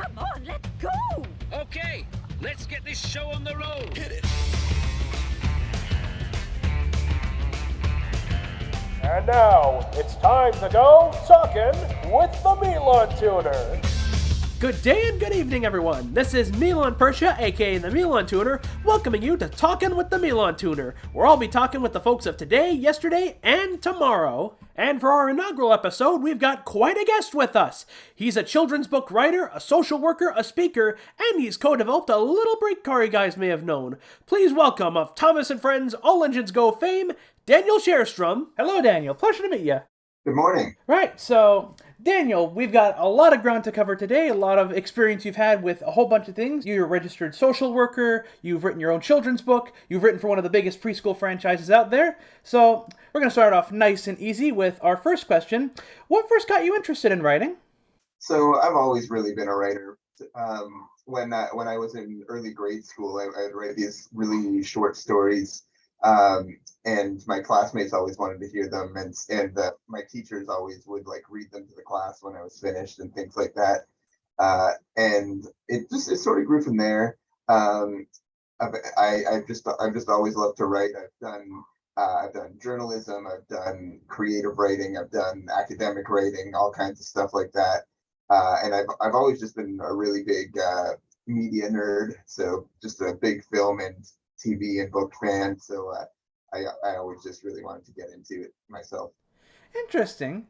Come on, let's go! Okay, let's get this show on the road. Hit it. And now, it's time to go Talkin with the MilanTooner. Good day and good evening, everyone. This is Prsa, aka the MilanTooner, welcoming you to Talkin with the MilanTooner, where I'll be talking with the folks of today, yesterday, and tomorrow. And for our inaugural episode, we've got quite a guest with us. He's a children's book writer, a social worker, a speaker, and he's co-developed a little brake car you guys may have known. Please welcome, of Thomas and Friends All Engines Go fame, Daniel Share-Strom. Hello, Daniel. Pleasure to meet you. Good morning. Right, so Daniel, we've got a lot of ground to cover today, a lot of experience you've had with a whole bunch of things. You're a registered social worker, you've written your own children's book, you've written for one of the biggest preschool franchises out there. So we're going to start off nice and easy with our first question. What first got you interested in writing? So I've always really been a writer. When I was in early grade school, I'd write these really short stories. And my classmates always wanted to hear them, and my teachers always would like read them to the class when I was finished and things like that. And it sort of grew from there. I've just always loved to write. I've done journalism, I've done creative writing, I've done academic writing, all kinds of stuff like that. And I've always just been a really big media nerd, so just a big film and TV and book fan. So I always just really wanted to get into it myself. Interesting.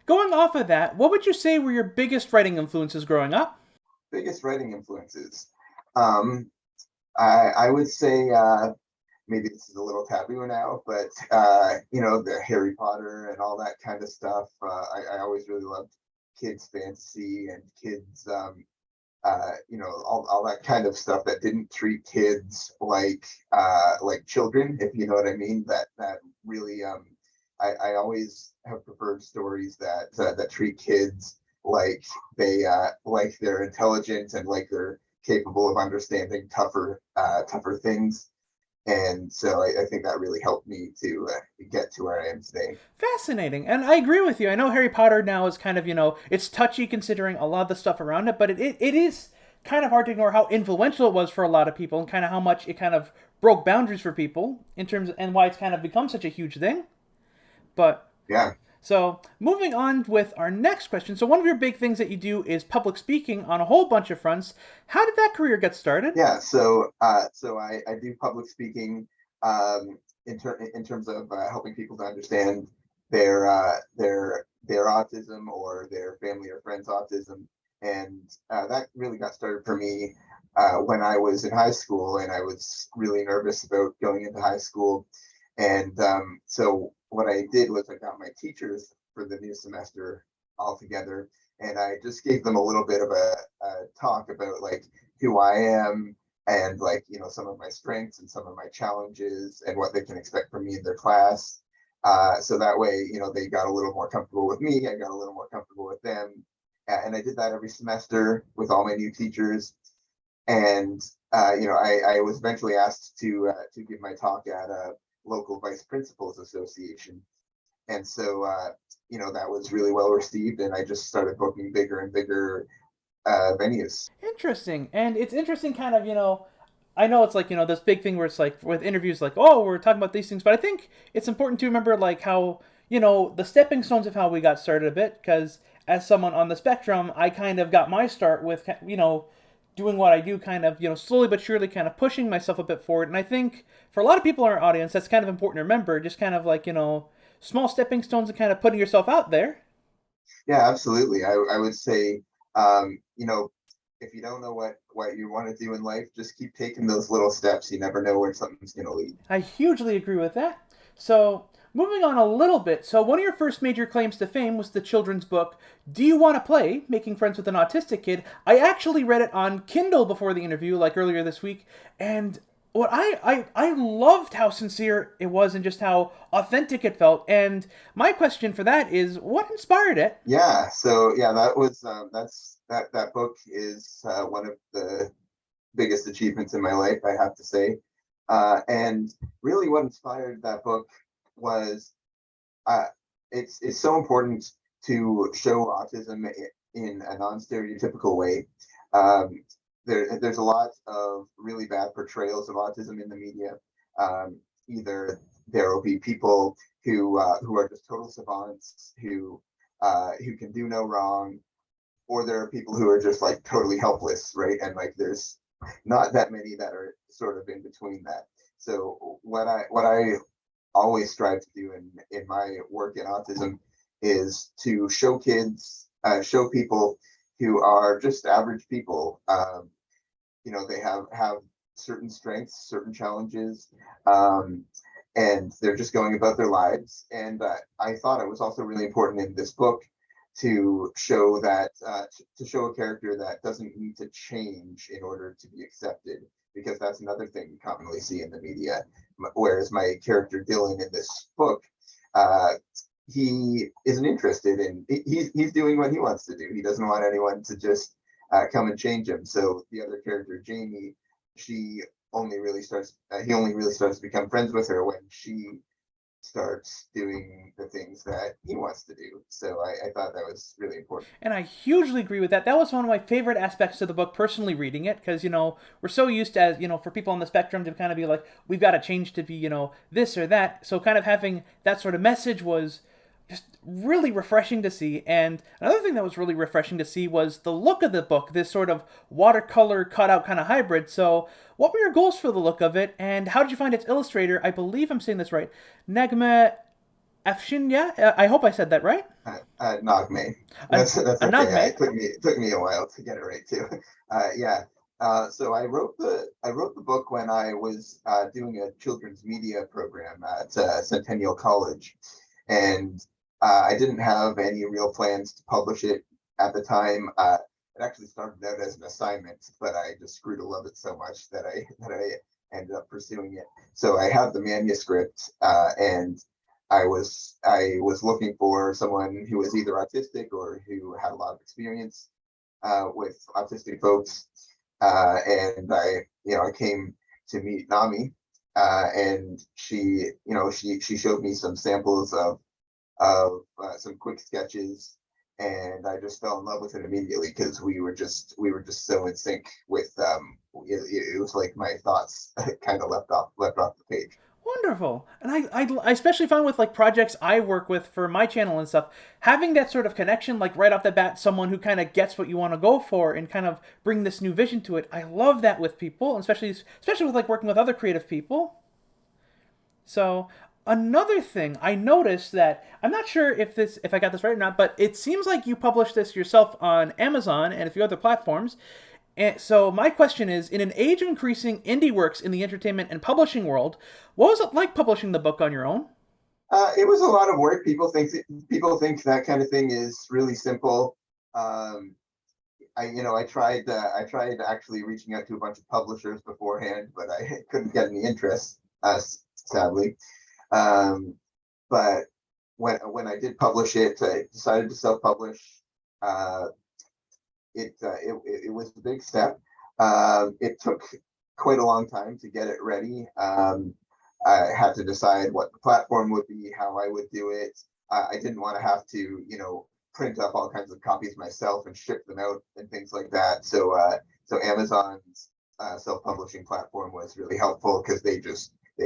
Going off of that, what would you say were your biggest writing influences growing up? Biggest writing influences. I would say maybe this is a little taboo now, but the Harry Potter and all that kind of stuff. I always really loved kids fantasy and kids all that kind of stuff that didn't treat kids like children, if you know what I mean. That really I always have preferred stories that treat kids like they're intelligent and like they're capable of understanding tougher things. And so I think that really helped me to get to where I am today. Fascinating. And I agree with you. I know Harry Potter now is kind of, it's touchy considering a lot of the stuff around it, but it is kind of hard to ignore how influential it was for a lot of people and kind of how much it kind of broke boundaries for people in terms of, and why it's kind of become such a huge thing. But yeah. So moving on with our next question. So one of your big things that you do is public speaking on a whole bunch of fronts. How did that career get started? Yeah, so I do public speaking in terms of helping people to understand their autism or their family or friends' autism, and that really got started for me when I was in high school, and I was really nervous about going into high school, and so what I did was I got my teachers for the new semester all together, and I just gave them a little bit of a talk about like who I am and like, some of my strengths and some of my challenges and what they can expect from me in their class. So that way, they got a little more comfortable with me. I got a little more comfortable with them. And I did that every semester with all my new teachers. And, I was eventually asked to give my talk at a local vice principals association. And so, that was really well received. And I just started booking bigger and bigger venues. Interesting. And it's interesting kind of, I know it's like, this big thing where it's like with interviews like, oh, we're talking about these things. But I think it's important to remember like how, the stepping stones of how we got started a bit. Because as someone on the spectrum, I kind of got my start with, doing what I do, kind of, slowly but surely kind of pushing myself a bit forward. And I think for a lot of people in our audience, that's kind of important to remember, just kind of like, small stepping stones and kind of putting yourself out there. Yeah, absolutely. I would say, if you don't know what you want to do in life, just keep taking those little steps. You never know where something's going to lead. I hugely agree with that. So moving on a little bit. So one of your first major claims to fame was the children's book, Do You Want to Play? Making Friends with an Autistic Kid. I actually read it on Kindle before the interview, like earlier this week. And what I loved how sincere it was and just how authentic it felt. And my question for that is, what inspired it? Yeah, so yeah, that was that book is one of the biggest achievements in my life, I have to say. And really, what inspired that book was it's so important to show autism in a non-stereotypical way. There's a lot of really bad portrayals of autism in the media. Either there will be people who are just total savants who can do no wrong, or there are people who are just like totally helpless, right? And like there's not that many that are sort of in between that. So what I always strive to do in my work in autism is to show kids, show people who are just average people. They have certain strengths, certain challenges, and they're just going about their lives. And I thought it was also really important in this book to show that to show a character that doesn't need to change in order to be accepted, because that's another thing we commonly see in the media. Whereas my character Dylan in this book, he isn't interested in, he's doing what he wants to do. He doesn't want anyone to just come and change him. So the other character Jamie, he only really starts to become friends with her when she starts doing the things that he wants to do. So I thought that was really important. And I hugely agree with that. That was one of my favorite aspects of the book, personally reading it, because, we're so used to, as, for people on the spectrum to kind of be like, we've got to change to be, this or that. So kind of having that sort of message was just really refreshing to see. And another thing that was really refreshing to see was the look of the book, this sort of watercolor cutout kind of hybrid. So what were your goals for the look of it, and how did you find its illustrator? I believe I'm saying this right. Negma Afshinya? I hope I said that right. Nagme. That's okay. Nagme. It took me a while to get it right too. Yeah. So I wrote the book when I was doing a children's media program at Centennial College, and I didn't have any real plans to publish it at the time. It actually started out as an assignment, but I just grew to love it so much that I ended up pursuing it. So I have the manuscript, and I was looking for someone who was either autistic or who had a lot of experience with autistic folks, and I came to meet Nami, and she showed me some samples of some quick sketches, and I just fell in love with it immediately because we were just so in sync with it was like my thoughts kind of left off the page. Wonderful. And I especially find with like projects I work with for my channel and stuff, having that sort of connection, like right off the bat, someone who kind of gets what you want to go for and kind of bring this new vision to it. I love that with people, especially with like working with other creative people. So another thing I noticed that I'm not sure if I got this right or not, but it seems like you published this yourself on Amazon and a few other platforms. And so my question is, in an age of increasing indie works in the entertainment and publishing world, what was it like publishing the book on your own? It was a lot of work. People think that kind of thing is really simple. I tried actually reaching out to a bunch of publishers beforehand, but I couldn't get any interest, sadly. But when I did publish it, I decided to self-publish. It was a big step. It took quite a long time to get it ready. I had to decide what the platform would be, how I would do it. I didn't want to have to, print up all kinds of copies myself and ship them out and things like that. So Amazon's self-publishing platform was really helpful because they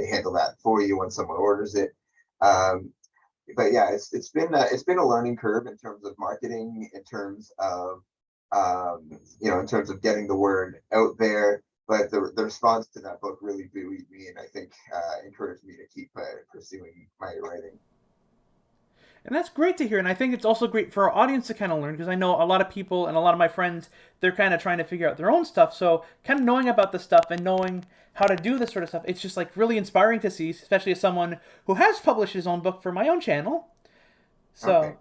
handle that for you when someone orders it. But yeah, it's been a learning curve in terms of marketing, in terms of in terms of getting the word out there. But the response to that book really buoyed me, and I think encouraged me to keep pursuing my writing. And that's great to hear. And I think it's also great for our audience to kind of learn, because I know a lot of people and a lot of my friends, they're kind of trying to figure out their own stuff. So kind of knowing about this stuff and knowing how to do this sort of stuff, it's just like really inspiring to see, especially as someone who has published his own book for my own channel. So, okay.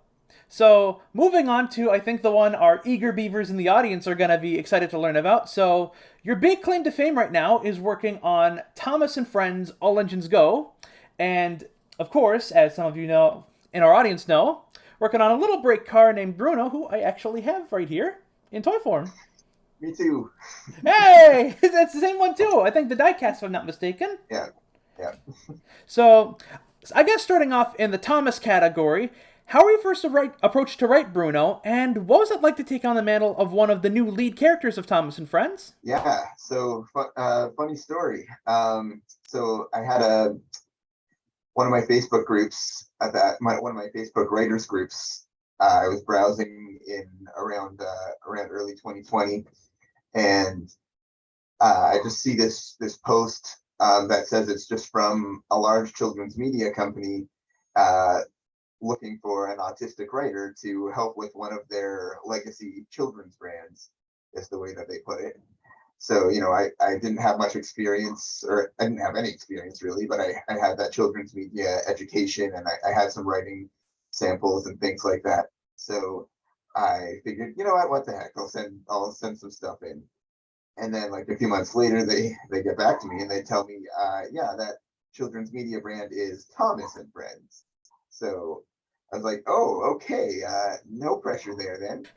So moving on to, I think, the one our eager beavers in the audience are going to be excited to learn about. So your big claim to fame right now is working on Thomas and Friends All Engines Go. And of course, as some of you know, in our audience know, working on a little brake car named Bruno, who I actually have right here in toy form. Me too. Hey, that's the same one too. I think the diecast, if I'm not mistaken. Yeah. So I guess starting off in the Thomas category, How were you first approached to write Bruno, and what was it like to take on the mantle of one of the new lead characters of Thomas and Friends? Yeah, so funny story. So I had one of my Facebook groups one of my Facebook writers groups. I was browsing in around early 2020, and I just see this post that says it's just from a large children's media company looking for an autistic writer to help with one of their legacy children's brands, is the way that they put it. So, I didn't have much experience, or I didn't have any experience really, but I had that children's media education, and I had some writing samples and things like that. So I figured, what the heck, I'll send some stuff in. And then like a few months later, they get back to me and they tell me, yeah, that children's media brand is Thomas and Friends. So I was like, oh, okay, no pressure there then.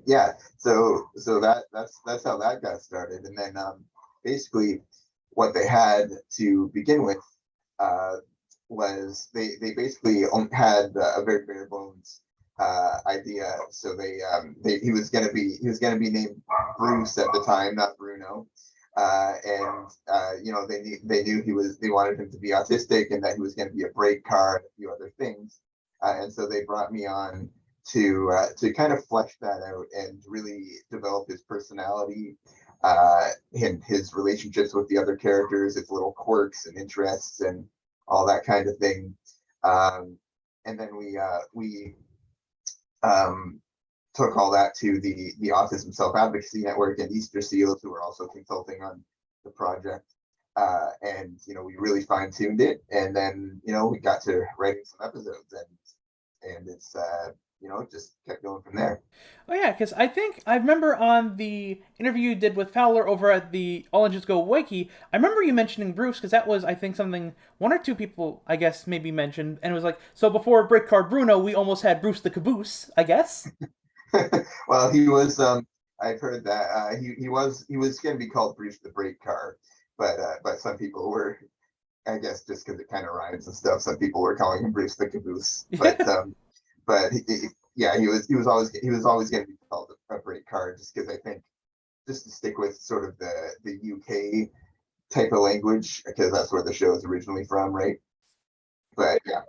Yeah, so that's how that got started. And then basically what they had to begin with was they basically had a very bare bones idea. So he was gonna be named Bruce at the time, not Bruno. And they knew they wanted him to be autistic, and that he was going to be a break car and a few other things. And so they brought me on to kind of flesh that out and really develop his personality, and his relationships with the other characters, his little quirks and interests and all that kind of thing. And then we took all that to the Autism Self-Advocacy Network and Easter Seals, who were also consulting on the project. And we really fine-tuned it, and then we got to writing some episodes, and it's just kept going from there. Oh yeah, because I remember on the interview you did with Fowler over at the All Engines Go Wiki, I remember you mentioning Bruce, because that was, I think, something one or two people, I guess, maybe mentioned, and it was like, so before Break Car Bruno, we almost had Bruce the Caboose, I guess. Well, he was. I've heard that he was going to be called Bruce the Brake Car, but some people were, I guess, just because it kind of rhymes and stuff. Some people were calling him Bruce the Caboose, but he was always going to be called a brake car, just because I think, just to stick with sort of the UK type of language, because that's where the show is originally from, right? But yeah.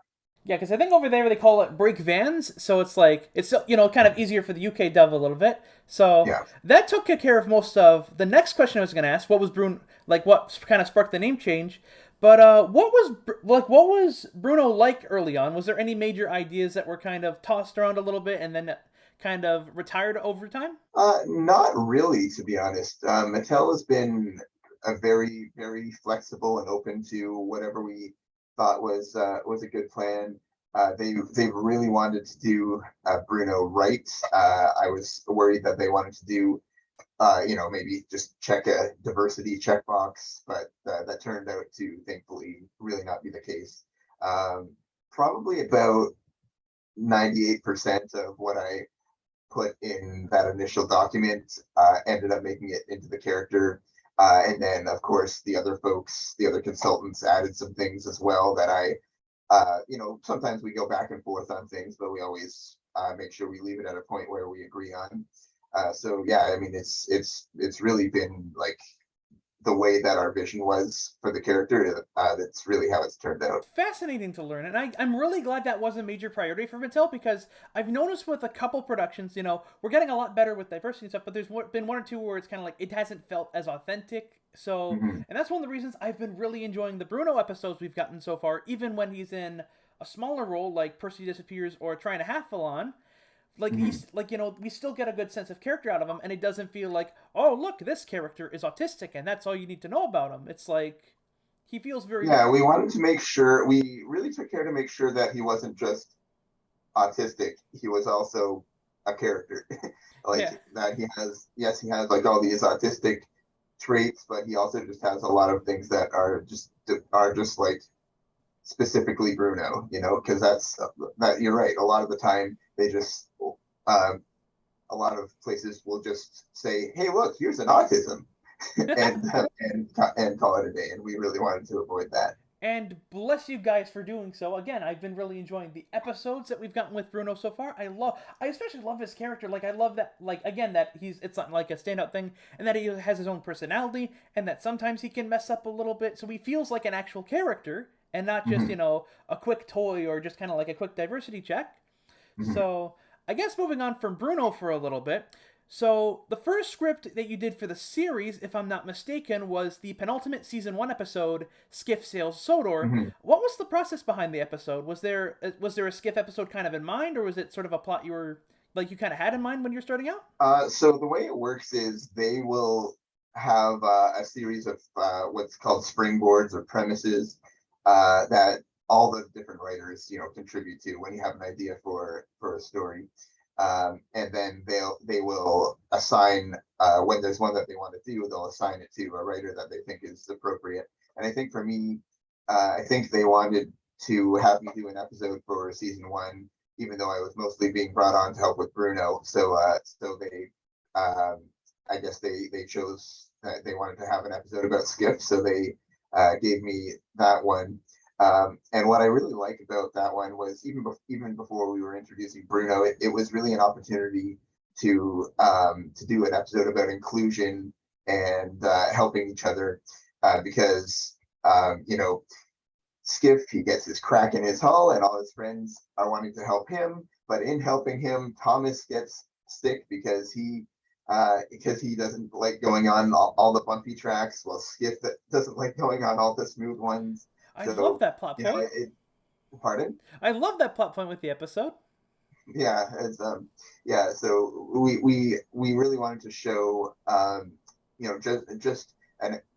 Yeah, because I think over there they call it brake vans, so it's like, it's kind of easier for the UK dub a little bit. So Yeah. that took care of most of the next question I was going to ask. What was Bruno, like, what kind of sparked the name change? But what was Bruno like early on? Was there any major ideas that were kind of tossed around a little bit and then kind of retired over time? Not really, to be honest. Mattel has been a very, very flexible and open to whatever we thought was a good plan. They really wanted to do Bruno right. I was worried that they wanted to do maybe just check a diversity checkbox, but that turned out to thankfully really not be the case. Probably about 98% of what I put in that initial document ended up making it into the character. And then, of course, the other consultants added some things as well that sometimes we go back and forth on things, but we always make sure we leave it at a point where we agree on. So yeah, I mean, it's really been like the way that our vision was for the character. That's really how it's turned out. Fascinating to learn, and I'm really glad that was a major priority for Mattel, because I've noticed with a couple productions, we're getting a lot better with diversity and stuff, but there's been one or two where it's kind of like it hasn't felt as authentic. So, and that's one of the reasons I've been really enjoying the Bruno episodes we've gotten so far, even when he's in a smaller role like Percy Disappears or Trying to Half Milan. Like he's we still get a good sense of character out of him, and it doesn't feel like, oh look, this character is autistic and that's all you need to know about him. It's like he feels very we wanted to make sure, we really took care to make sure that he wasn't just autistic, he was also a character. That he has like all these autistic traits, but he also just has a lot of things that are just like specifically Bruno, because that you're right. A lot of the time they just a lot of places will just say, hey, look, here's an autism, and call it a day, and we really wanted to avoid that. And bless you guys for doing so. Again, I've been really enjoying the episodes that we've gotten with Bruno so far. I especially love his character. Like, I love that, like, again, that it's not like a standout thing, and that he has his own personality, and that sometimes he can mess up a little bit, so he feels like an actual character, and not just, a quick toy or just kind of like a quick diversity check. So, I guess moving on from Bruno for a little bit. So, the first script that you did for the series, if I'm not mistaken, was the penultimate Season 1 episode, Skiff Sails Sodor. What was the process behind the episode? Was there a Skiff episode kind of in mind, or was it sort of a plot you kind of had in mind when you were starting out? So the way it works is they will have a series of what's called springboards or premises that all the different writers, contribute to when you have an idea for a story. And then they will assign when there's one that they want to do, they'll assign it to a writer that they think is appropriate. And I think for me, I think they wanted to have me do an episode for Season 1, even though I was mostly being brought on to help with Bruno. So they, I guess they chose that they wanted to have an episode about Skiff, so they gave me that one. And what I really like about that one was even before we were introducing Bruno, it was really an opportunity to do an episode about inclusion and helping each other because Skiff, he gets his crack in his hull and all his friends are wanting to help him, but in helping him, Thomas gets sick because he doesn't like going on all the bumpy tracks, while Skiff doesn't like going on all the smooth ones. I love that plot point. Pardon? I love that plot point with the episode. Yeah, it's So we really wanted to show just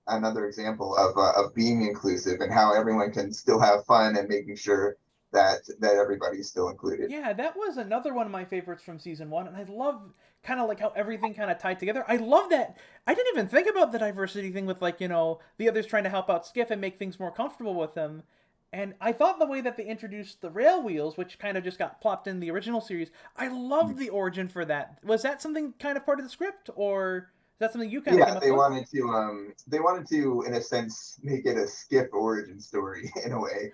another example of being inclusive and how everyone can still have fun and making sure that everybody's still included. Yeah, that was another one of my favorites from Season 1, and I love kind of like how everything kind of tied together. I love that. I didn't even think about the diversity thing with the others trying to help out Skiff and make things more comfortable with him. And I thought the way that they introduced the rail wheels, which kind of just got plopped in the original series, I loved the origin for that. Was that something kind of part of the script, or is that something you kind of came up with? They wanted to, in a sense, make it a Skiff origin story in a way.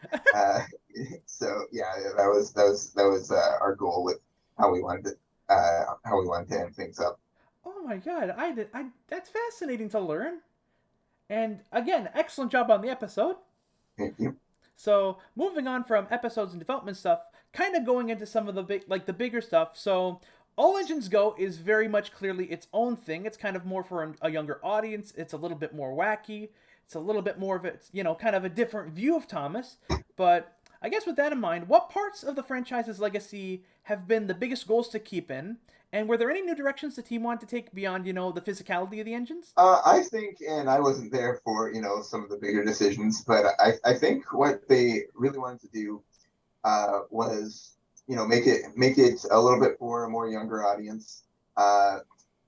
So yeah, that was our goal with how we wanted to end things up. Oh my god, that's fascinating to learn. And again, excellent job on the episode. Thank you. So moving on from episodes and development stuff, kind of going into some of the bigger stuff. So All Engines Go is very much clearly its own thing. It's kind of more for a younger audience. It's a little bit more wacky. It's a little bit more of it's kind of a different view of Thomas. But I guess with that in mind, what parts of the franchise's legacy have been the biggest goals to keep in? And were there any new directions the team wanted to take beyond, the physicality of the engines? I think, and I wasn't there for, some of the bigger decisions, but I think what they really wanted to do was, make it a little bit for a more younger audience.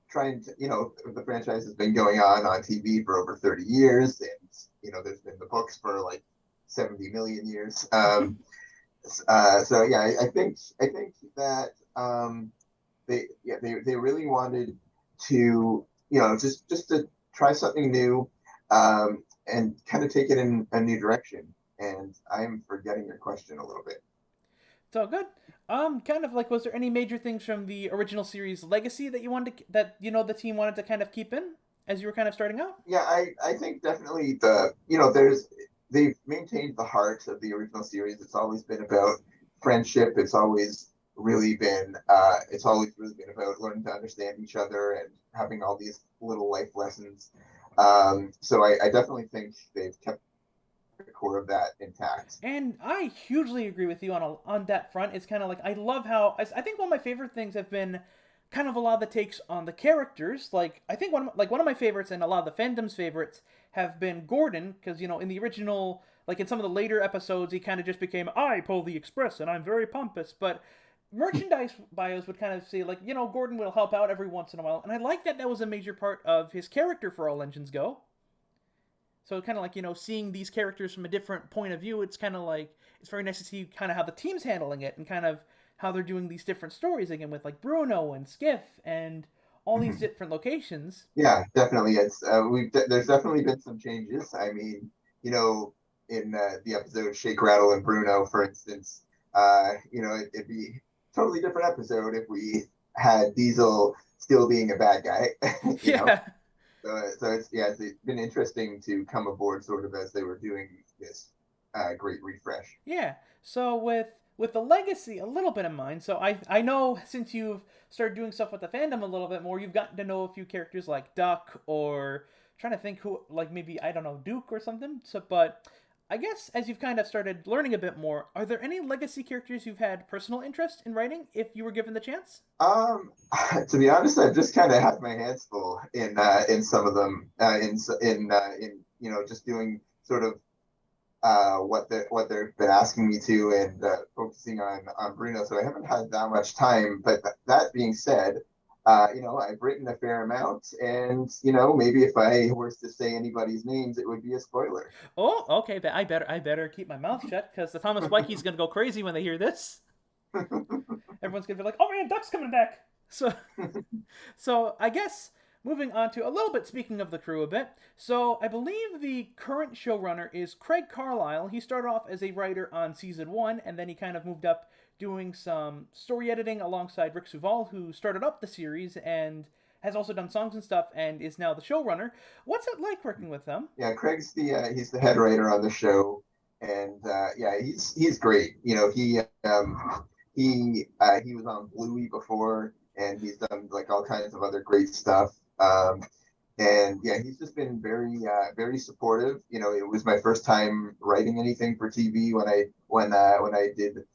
Trying to, the franchise has been going on TV for over 30 years, and, there's been the books for like 70 million years. So yeah, I think that they really wanted to just to try something new and kind of take it in a new direction. And I'm forgetting your question a little bit. It's all good. Kind of like, was there any major things from the original series legacy that you wanted to, that the team wanted to kind of keep in as you were kind of starting out? Yeah, I think definitely they've maintained the heart of the original series. It's always been about friendship. It's always really been about learning to understand each other and having all these little life lessons. So I definitely think they've kept the core of that intact. And I hugely agree with you on that front. It's kind of like, I love how I think one of my favorite things have been kind of a lot of the takes on the characters. Like, I think one of my favorites and a lot of the fandom's favorites have been Gordon, because in the original, like in some of the later episodes, he kind of just became, I pull the express and I'm very pompous. But merchandise bios would kind of say, like, Gordon will help out every once in a while. And I like that was a major part of his character for All Engines Go. So kind of like, seeing these characters from a different point of view, it's kind of like, it's very nice to see kind of how the team's handling it and kind of how they're doing these different stories again with like Bruno and Skiff and all these different locations. Yeah, definitely. It's there's definitely been some changes. I mean, the episode Shake, Rattle, and Bruno, for instance, it'd be a totally different episode if we had Diesel still being a bad guy, you know. Yeah. So it's been interesting to come aboard sort of as they were doing this great refresh. Yeah. So with the legacy a little bit in mind, so I know since you've started doing stuff with the fandom a little bit more, you've gotten to know a few characters like Duck or trying to think who, like maybe I don't know, Duke or something. So but I guess as you've kind of started learning a bit more, are there any legacy characters you've had personal interest in writing if you were given the chance? To be honest, I've just kind of had my hands full in some of them, in just doing sort of what they've been asking me to, and focusing on Bruno. So I haven't had that much time. But that being said, I've written a fair amount, and maybe if I were to say anybody's names, it would be a spoiler. Oh, okay. But I better keep my mouth shut because the Thomas Wikie's gonna go crazy when they hear this. Everyone's gonna be like, "Oh man, Duck's coming back." So I guess moving on to a little bit, speaking of the crew a bit. So I believe the current showrunner is Craig Carlisle. He started off as a writer on season 1, and then he kind of moved up doing some story editing alongside Rick Suval, who started up the series and has also done songs and stuff, and is now the showrunner. What's it like working with them? Yeah, Craig's he's the head writer on the show, and he's great. He was on Bluey before, and he's done like all kinds of other great stuff. And yeah, he's just been very supportive. It was my first time writing anything for TV when I did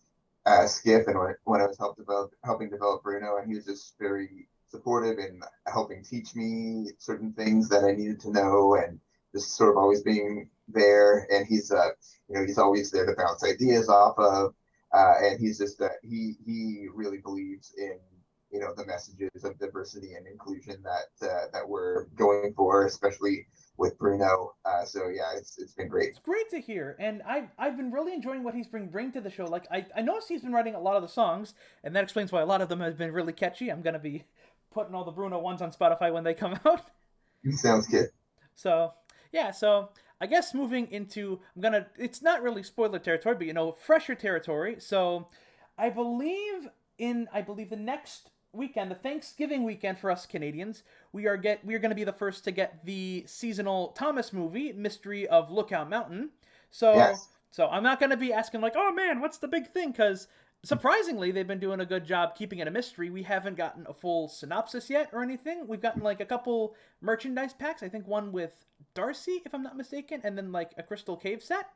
Skiff, and when I was helping develop Bruno, and he was just very supportive in helping teach me certain things that I needed to know, and just sort of always being there. And he's always there to bounce ideas off of, and he's just he really believes in the messages of diversity and inclusion that we're going for, especially with Bruno. So yeah, it's been great. It's great to hear, and I've been really enjoying what he's bring to the show. Like I noticed he's been writing a lot of the songs, and that explains why a lot of them have been really catchy. I'm gonna be putting all the Bruno ones on Spotify when they come out. Sounds good. So yeah, so I guess moving into it's not really spoiler territory, but fresher territory. So I believe the next weekend, the Thanksgiving weekend for us Canadians, we are going to be the first to get the seasonal Thomas movie, Mystery of Lookout Mountain. So yes. So I'm not going to be asking like, oh man, what's the big thing? Because surprisingly, they've been doing a good job keeping it a mystery. We haven't gotten a full synopsis yet or anything. We've gotten like a couple merchandise packs. I think one with Darcy, if I'm not mistaken, and then like a Crystal Cave set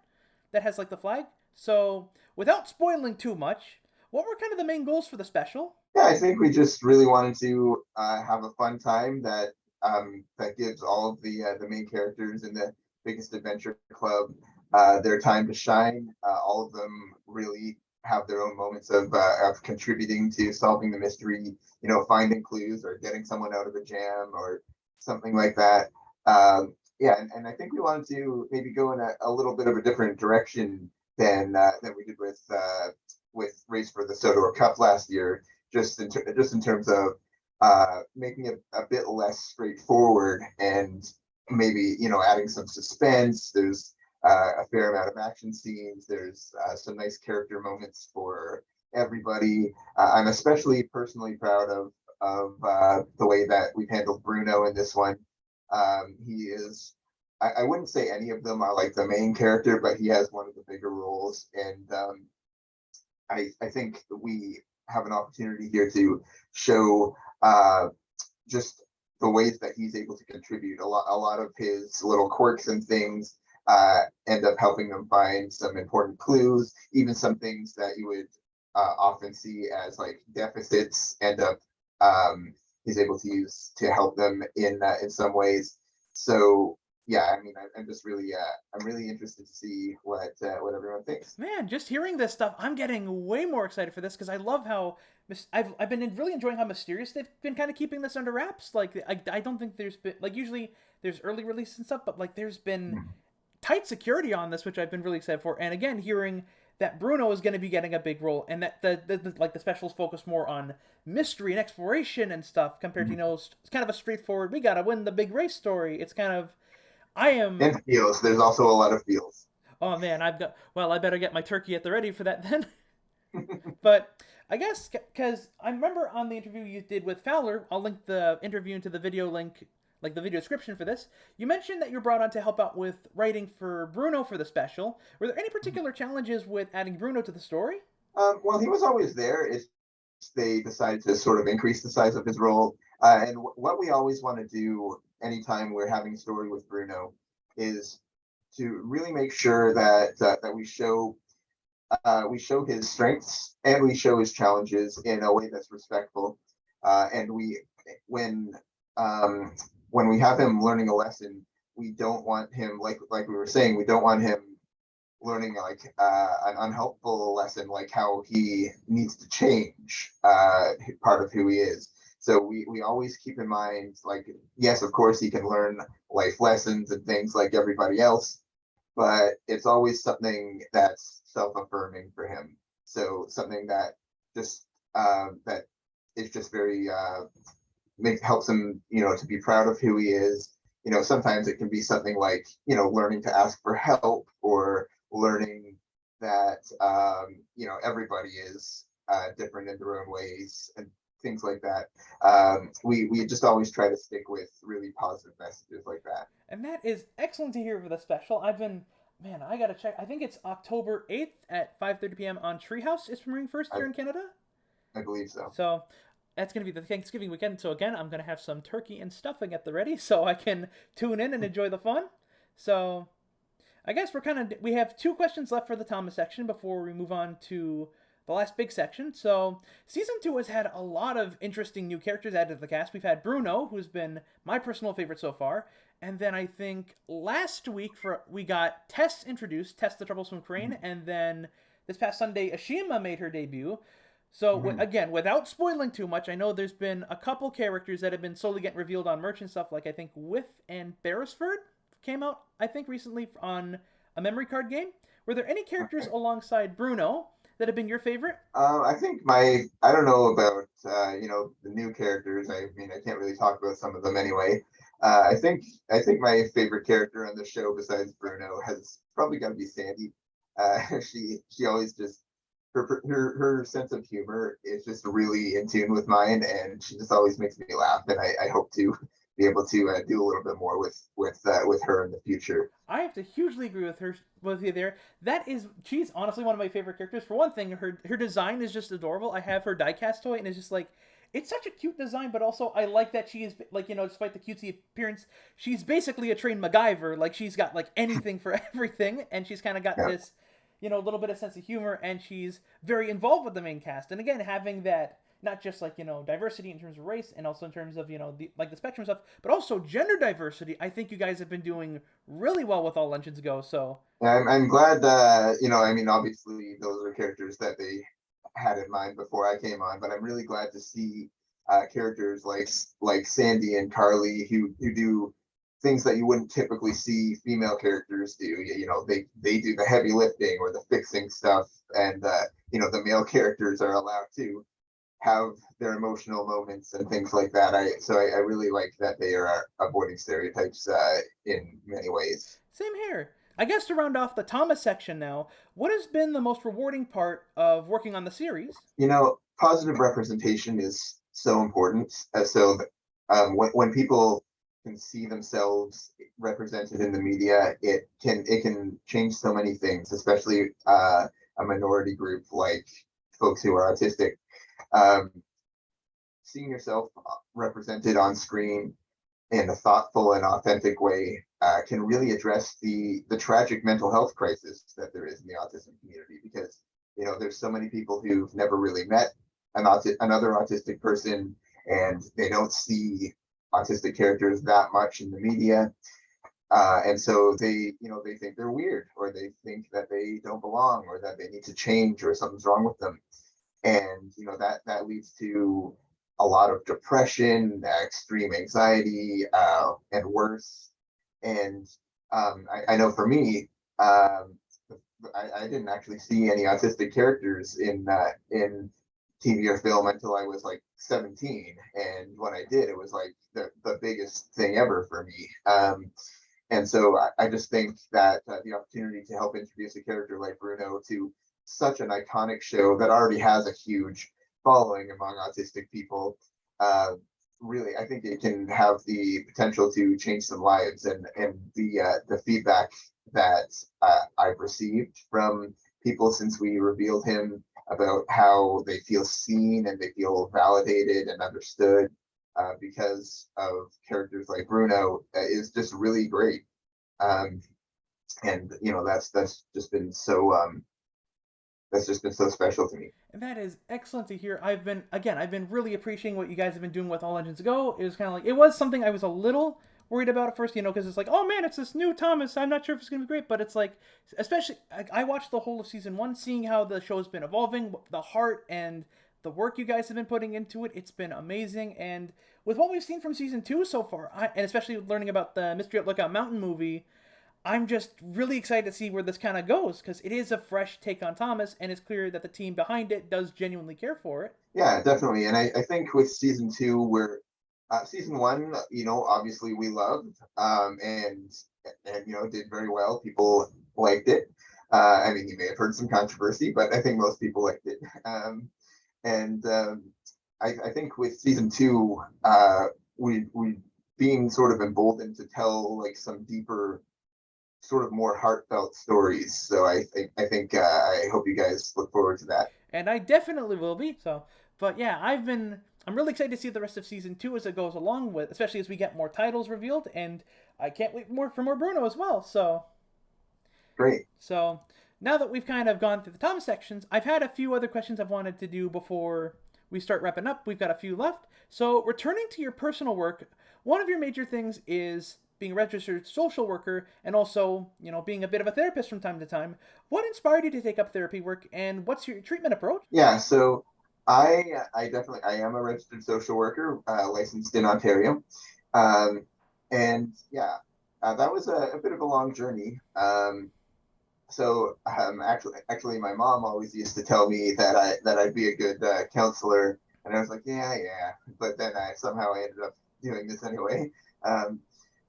that has like the flag. So without spoiling too much, what were kind of the main goals for the special? Yeah, I think we just really wanted to have a fun time that gives all of the main characters in the Biggest Adventure Club their time to shine. All of them really have their own moments of contributing to solving the mystery, finding clues or getting someone out of a jam or something like that. And I think we wanted to maybe go in a little bit of a different direction than we did with Race for the Sodor Cup last year, just in terms of making it a bit less straightforward, and maybe adding some suspense. There's a fair amount of action scenes. There's some nice character moments for everybody. I'm especially personally proud of the way that we've handled Bruno in this one. He is, I wouldn't say any of them are like the main character, but he has one of the bigger roles, and I think we have an opportunity here to show just the ways that he's able to contribute. A lot of his little quirks and things end up helping them find some important clues. Even some things that you would often see as like deficits end up he's able to use to help them in some ways. So yeah, I mean, I'm just really, I'm really interested to see what everyone thinks. Man, just hearing this stuff, I'm getting way more excited for this because I love how I've been really enjoying how mysterious they've been kind of keeping this under wraps. Like, I don't think there's been like usually there's early release and stuff, but like there's been tight security on this, which I've been really excited for. And again, hearing that Bruno is going to be getting a big role, and that the specials focus more on mystery and exploration and stuff compared to it's kind of a straightforward. We gotta win the big race story. It's kind of. And feels. There's also a lot of feels. Oh man, I better get my turkey at the ready for that then. But I guess because I remember on the interview you did with Fowler, I'll link the interview into the video link, like the video description for this. You mentioned that you're brought on to help out with writing for Bruno for the special. Were there any particular challenges with adding Bruno to the story? Well, he was always there. It's they decided to sort of increase the size of his role. And what we always want to do anytime we're having a story with Bruno is to really make sure that we show his strengths and we show his challenges in a way that's respectful. And when we have him learning a lesson, we don't want him like we were saying, we don't want him learning like an unhelpful lesson, like how he needs to change part of who he is. So we always keep in mind, like, yes, of course he can learn life lessons and things like everybody else, but it's always something that's self-affirming for him. So something that just that is just very helps him, to be proud of who he is. Sometimes it can be something like, learning to ask for help, or learning that everybody is different in their own ways and things like that. We just always try to stick with really positive messages like that. And that is excellent to hear for the special. I gotta check. I think it's October 8th at 5:30 p.m. on Treehouse. It's premiering first here in Canada. I believe so. So that's going to be the Thanksgiving weekend. So again, I'm going to have some turkey and stuffing at the ready so I can tune in and enjoy the fun. So I guess we have 2 questions left for the Thomas section before we move on to the last big section. So season 2 has had a lot of interesting new characters added to the cast. We've had Bruno, who's been my personal favorite so far. And then I think last week we got Tess introduced, Tess the Troublesome Crane. And then this past Sunday, Ashima made her debut. So again, without spoiling too much, I know there's been a couple characters that have been slowly getting revealed on merch and stuff, like I think Whiff and Beresford came out, I think, recently on a memory card game. Were there any characters alongside Bruno that have been your favorite? I think I don't know about, the new characters. I mean, I can't really talk about some of them anyway. I think my favorite character on the show besides Bruno has probably got to be Sandy. She always just, her sense of humor is just really in tune with mine, and she just always makes me laugh. And I hope to be able to do a little bit more with her in the future. I have to hugely agree with you there. She's honestly one of my favorite characters. For one thing, her design is just adorable. I have her diecast toy, and it's just like, it's such a cute design, but also I like that she is, like, despite the cutesy appearance, she's basically a trained MacGyver. Like, she's got like anything for everything, and she's kind of got this, a little bit of sense of humor, and she's very involved with the main cast. And again, having that, not just like, diversity in terms of race, and also in terms of, the spectrum stuff, but also gender diversity. I think you guys have been doing really well with All Legends Go. So I'm glad that, I mean, obviously those are characters that they had in mind before I came on, but I'm really glad to see characters like Sandy and Carly who do things that you wouldn't typically see female characters do. They do the heavy lifting or the fixing stuff, and the male characters are allowed to have their emotional moments and things like that. I really like that they are avoiding stereotypes in many ways. Same here. I guess to round off the Thomas section now, what has been the most rewarding part of working on the series? Positive representation is so important. When people can see themselves represented in the media, it can change so many things, especially a minority group like folks who are autistic. Seeing yourself represented on screen in a thoughtful and authentic way can really address the tragic mental health crisis that there is in the autism community, because there's so many people who've never really met another autistic person, and they don't see autistic characters that much in the media, and so they think they're weird, or they think that they don't belong, or that they need to change, or something's wrong with them. And that leads to a lot of depression, extreme anxiety, and worse. And I know for me, I didn't actually see any autistic characters in TV or film until I was like 17, and when I did, it was like the biggest thing ever for me. And so I just think that the opportunity to help introduce a character like Bruno to such an iconic show that already has a huge following among autistic people, really, I think it can have the potential to change some lives. And the feedback that I've received from people since we revealed him about how they feel seen and they feel validated and understood because of characters like Bruno is just really great. And that's just been so special to me. And that is excellent to hear. I've been really appreciating what you guys have been doing with All Legends Go. It was kind of like, it was something I was a little worried about at first, because it's like, oh man, it's this new Thomas. I'm not sure if it's going to be great, but it's like, especially, I watched the whole of season 1, seeing how the show's been evolving, the heart and the work you guys have been putting into it. It's been amazing. And with what we've seen from season 2 so far, and especially learning about the Mystery at Lookout Mountain movie, I'm just really excited to see where this kind of goes, because it is a fresh take on Thomas, and it's clear that the team behind it does genuinely care for it. Yeah, definitely. And I think with season 2, we're season 1, obviously we loved, and did very well. People liked it. I mean, you may have heard some controversy, but I think most people liked it. And I think with season 2, we being sort of emboldened to tell like some deeper, sort of more heartfelt stories. So I hope you guys look forward to that. And I definitely will be. So, but yeah, I'm really excited to see the rest of season 2 as it goes along, with especially as we get more titles revealed, and I can't wait for more Bruno as well. So great. So now that we've kind of gone through the Thomas sections, I've had a few other questions I've wanted to do before we start wrapping up. We've got a few left. So returning to your personal work, one of your major things is being a registered social worker, and also, being a bit of a therapist from time to time. What inspired you to take up therapy work, and what's your treatment approach? Yeah, so I am a registered social worker, licensed in Ontario, and yeah, that was a bit of a long journey. Actually, my mom always used to tell me that I'd be a good counselor, and I was like, yeah, but then I ended up doing this anyway.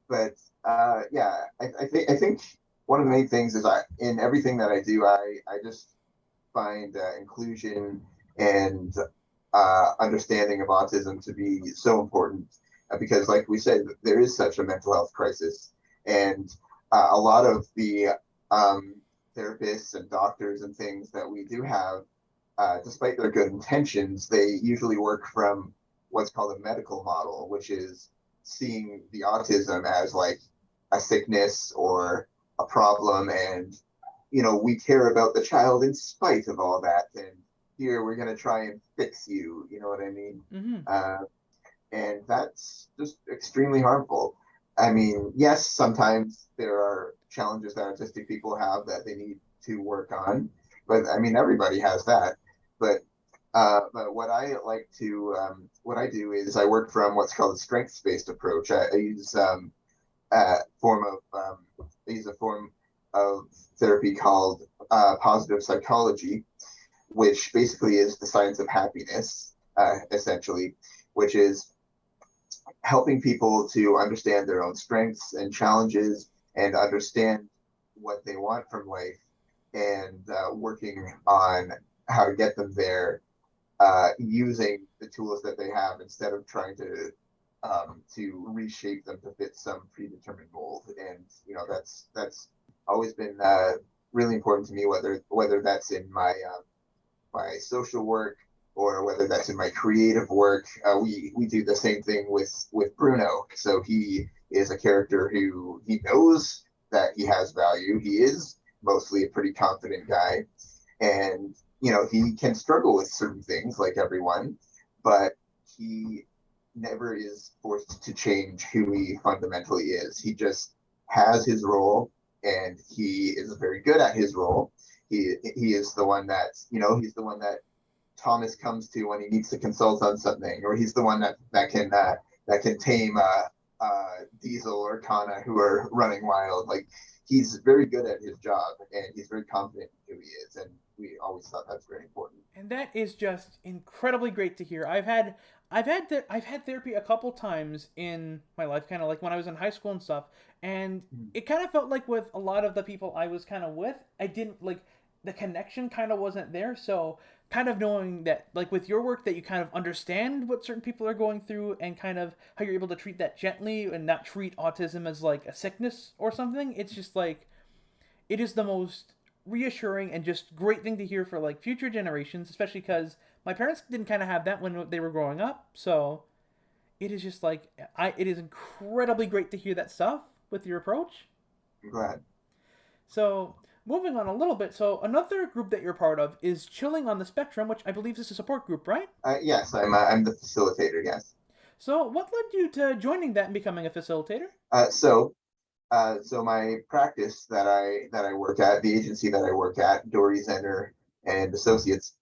But yeah, I think one of the main things is in everything that I do, I just find inclusion and understanding of autism to be so important, because, like we said, there is such a mental health crisis, and a lot of the therapists and doctors and things that we do have, despite their good intentions, they usually work from what's called a medical model, which is seeing the autism as like a sickness or a problem, and we care about the child in spite of all that, and here we're going to try and fix you, what I mean? Mm-hmm. And that's just extremely harmful. I mean, yes, sometimes there are challenges that autistic people have that they need to work on, but I mean, everybody has that. But what I like to, what I do is I work from what's called a strengths-based approach. I use a form of therapy called positive psychology, which basically is the science of happiness, essentially, which is helping people to understand their own strengths and challenges and understand what they want from life, and working on how to get them there, using the tools that they have instead of trying to reshape them to fit some predetermined mold. And that's always been really important to me, whether that's in my my social work or whether that's in my creative work. We do the same thing with Bruno. So he is a character who he knows that he has value. He is mostly a pretty confident guy, and he can struggle with certain things like everyone, but he never is forced to change who he fundamentally is. He just has his role, and he is very good at his role. He is the one that he's the one that Thomas comes to when he needs to consult on something, or he's the one that can tame Diesel or Kana who are running wild. Like, he's very good at his job, and he's very confident in who he is, and we always thought that's very important. And that is just incredibly great to hear. I've had therapy a couple times in my life, kind of like when I was in high school and stuff, and it kind of felt like with a lot of the people I was kind of with, I didn't like the connection kind of wasn't there. So kind of knowing that like with your work that you kind of understand what certain people are going through and kind of how you're able to treat that gently and not treat autism as like a sickness or something. It's just like it is the most reassuring and just great thing to hear for like future generations, especially because my parents didn't kind of have that when they were growing up. So it is just like it is incredibly great to hear that stuff with your approach. I'm glad. So moving on a little bit, so another group that you're part of is Chilling on the Spectrum, which I believe is a support group, right? Yes, I'm the facilitator. Yes. So what led you to joining that and becoming a facilitator? So my practice that I work at, the agency that I work at, Dory Zenner and Associates,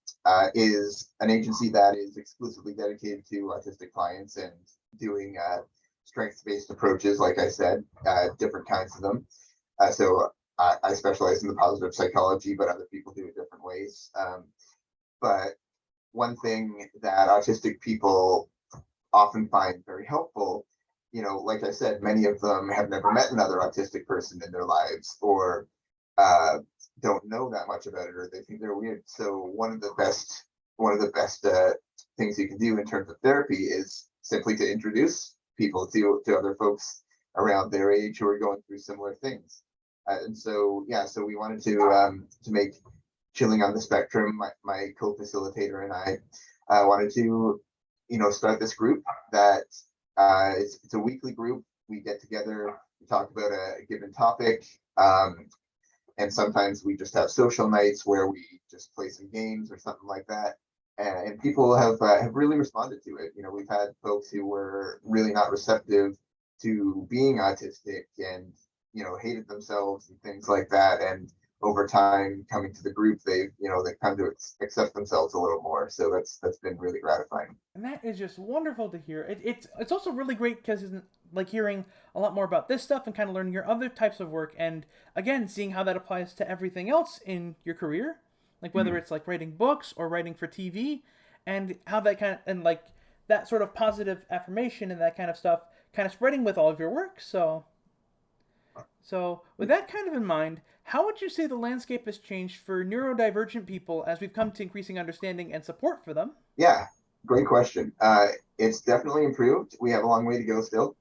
is an agency that is exclusively dedicated to autistic clients and doing strengths-based approaches, like I said, different kinds of them. So I specialize in the positive psychology, but other people do it different ways. But one thing that autistic people often find very helpful, like I said, many of them have never met another autistic person in their lives, or don't know that much about it, or they think they're weird. So one of the best things you can do in terms of therapy is simply to introduce people to other folks around their age who are going through similar things. And so we wanted to make Chilling on the Spectrum, my co-facilitator and I wanted to start this group that it's a weekly group. We get together, we talk about a given topic, and sometimes we just have social nights where we just play some games or something like that. And people have really responded to it. We've had folks who were really not receptive to being autistic and hated themselves and things like that. And over time, coming to the group, they've come to accept themselves a little more. So that's been really gratifying. And that is just wonderful to hear. It's also really great because it's like hearing a lot more about this stuff and kind of learning your other types of work, and again seeing how that applies to everything else in your career, like whether it's like writing books or writing for TV, and how that kind of and like that sort of positive affirmation and that kind of stuff kind of spreading with all of your work. So with that kind of in mind, how would you say the landscape has changed for neurodivergent people as we've come to increasing understanding and support for them? Yeah, great question. It's definitely improved. We have a long way to go still.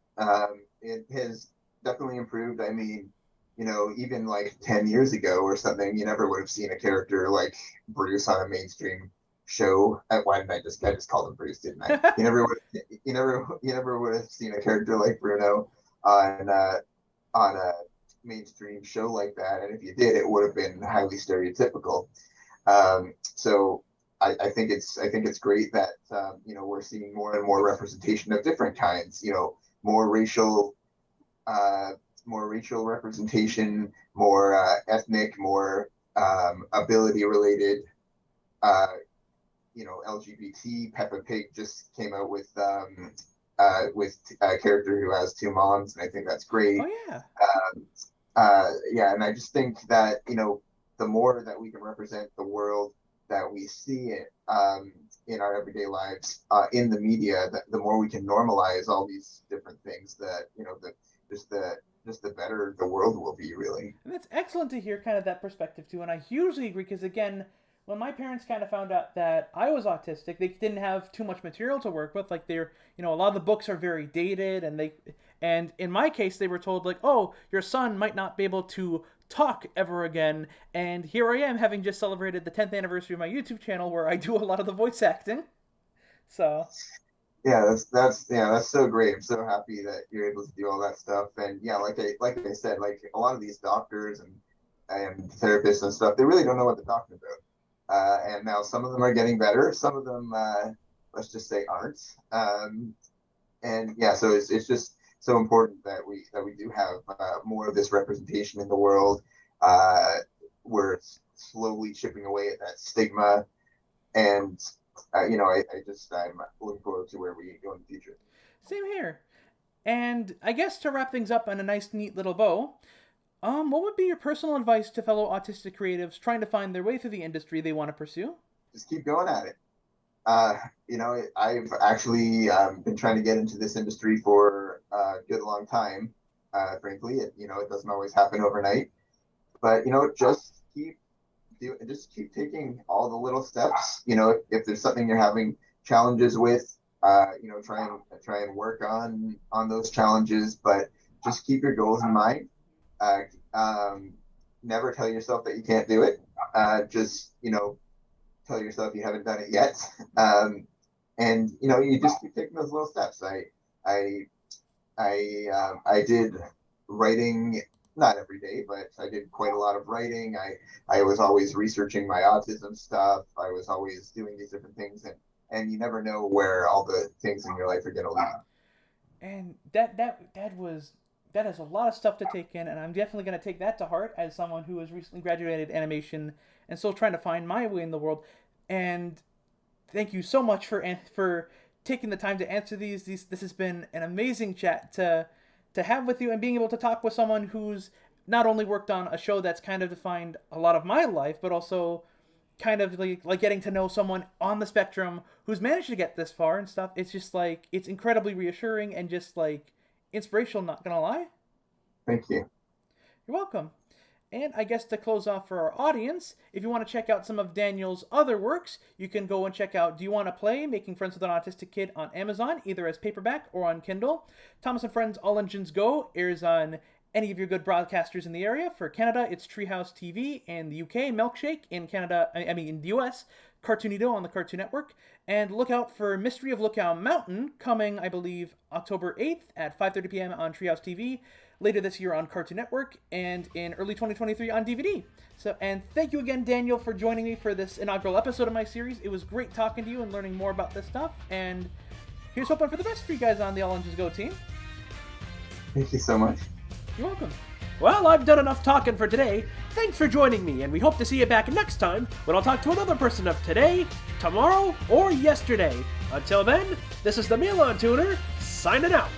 It has definitely improved. I mean, even like 10 years ago or something, you never would have seen a character like Bruce on a mainstream show. Why did I just called him Bruce, didn't I? You never would have seen a character like Bruno on a mainstream show like that, and if you did, it would have been highly stereotypical. So I think it's great that we're seeing more and more representation of different kinds. More racial representation, more ethnic, more ability related. LGBT. Peppa Pig just came out with a character who has two moms, and I think that's great. Oh yeah. And I just think that the more that we can represent the world that we see it in our everyday lives in the media, the more we can normalize all these different things. That the better the world will be, really. And that's excellent to hear kind of that perspective too. And I hugely agree because again, when my parents kind of found out that I was autistic, they didn't have too much material to work with. Like they're, a lot of the books are very dated, and in my case, they were told like, oh, your son might not be able to talk ever again. And here I am, having just celebrated the 10th anniversary of my YouTube channel, where I do a lot of the voice acting. So. Yeah, that's so great. I'm so happy that you're able to do all that stuff. And yeah, like I said, like a lot of these doctors and therapists and stuff, they really don't know what they're talking about. And now some of them are getting better. Some of them, let's just say, aren't. And yeah, so it's just so important that we do have more of this representation in the world. We're slowly chipping away at that stigma, and I'm looking forward to where we go in the future. Same here. And I guess to wrap things up on a nice, neat little bow, what would be your personal advice to fellow autistic creatives trying to find their way through the industry they want to pursue? Just keep going at it. I've actually been trying to get into this industry for a good long time. Frankly, it doesn't always happen overnight, but just keep taking all the little steps. If there's something you're having challenges with, try and work on those challenges, but just keep your goals in mind. Never tell yourself that you can't do it. Just tell yourself you haven't done it yet. And you just keep taking those little steps. I did writing, not every day, but I did quite a lot of writing. I was always researching my autism stuff. I was always doing these different things, and you never know where all the things in your life are going to lead. And that is a lot of stuff to take in, and I'm definitely going to take that to heart as someone who has recently graduated animation and still trying to find my way in the world. And thank you so much for taking the time to answer these. This has been an amazing chat to have with you, and being able to talk with someone who's not only worked on a show that's kind of defined a lot of my life, but also kind of like getting to know someone on the spectrum who's managed to get this far and stuff. It's just it's incredibly reassuring and just inspirational, not gonna lie. Thank you. You're welcome. And I guess to close off for our audience, if you want to check out some of Daniel's other works, you can go and check out Do You Want to Play? Making Friends with an Autistic Kid on Amazon, either as paperback or on Kindle. Thomas and Friends All Engines Go airs on any of your good broadcasters in the area. For Canada, it's Treehouse TV, and the UK, Milkshake. In Canada, in the US, Cartoonito on the Cartoon Network. And look out for Mystery of Lookout Mountain, coming, I believe, October 8th at 5:30 p.m. on Treehouse TV, later this year on Cartoon Network, and in early 2023 on DVD. And thank you again, Daniel, for joining me for this inaugural episode of my series. It was great talking to you and learning more about this stuff, and here's hoping for the best for you guys on the All Engines Go team. Thank you so much. You're welcome. Well, I've done enough talking for today. Thanks for joining me, and we hope to see you back next time when I'll talk to another person of today, tomorrow, or yesterday. Until then, this is the MilanTooner, signing out.